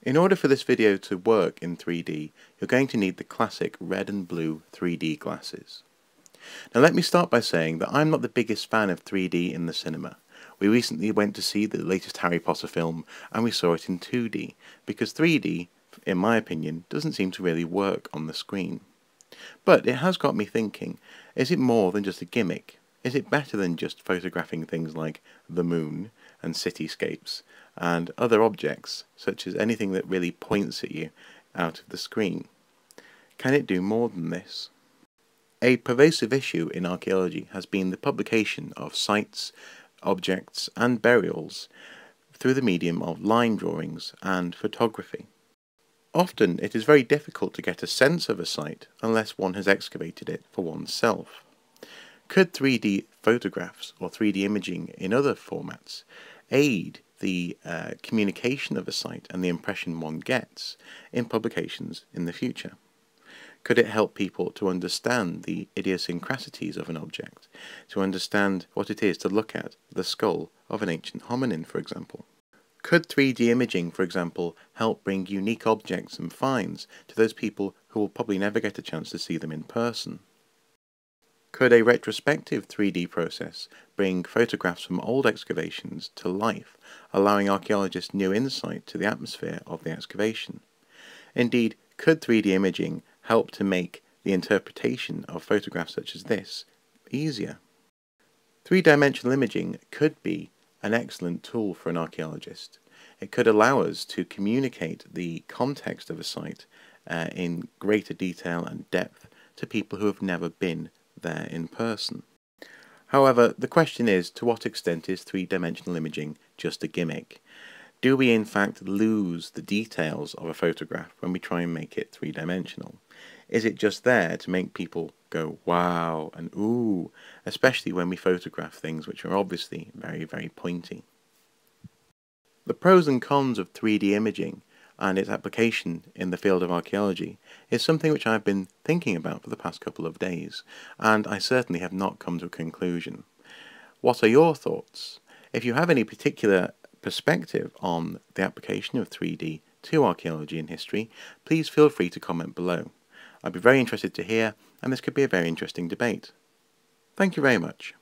In order for this video to work in 3D, you're going to need the classic red and blue 3D glasses. Now let me start by saying that I'm not the biggest fan of 3D in the cinema. We recently went to see the latest Harry Potter film and we saw it in 2D, because 3D, in my opinion, doesn't seem to really work on the screen. But it has got me thinking, is it more than just a gimmick? Is it better than just photographing things like the moon and cityscapes and other objects, such as anything that really points at you out of the screen? Can it do more than this? A pervasive issue in archaeology has been the publication of sites, objects and burials through the medium of line drawings and photography. Often it is very difficult to get a sense of a site unless one has excavated it for oneself. Could 3D photographs or 3D imaging in other formats aid the communication of a site and the impression one gets in publications in the future? Could it help people to understand the idiosyncrasies of an object, to understand what it is to look at the skull of an ancient hominin, for example? Could 3D imaging, for example, help bring unique objects and finds to those people who will probably never get a chance to see them in person? Could a retrospective 3D process bring photographs from old excavations to life, allowing archaeologists new insight to the atmosphere of the excavation? Indeed, could 3D imaging help to make the interpretation of photographs such as this easier? Three-dimensional imaging could be an excellent tool for an archaeologist. It could allow us to communicate the context of a site in greater detail and depth to people who have never been there in person. However, the question is, to what extent is three-dimensional imaging just a gimmick? Do we in fact lose the details of a photograph when we try and make it three-dimensional? Is it just there to make people go wow and ooh, especially when we photograph things which are obviously very, very pointy? The pros and cons of 3D imaging and its application in the field of archaeology is something which I've been thinking about for the past couple of days, and I certainly have not come to a conclusion. What are your thoughts? If you have any particular perspective on the application of 3D to archaeology and history, please feel free to comment below. I'd be very interested to hear, and this could be a very interesting debate. Thank you very much.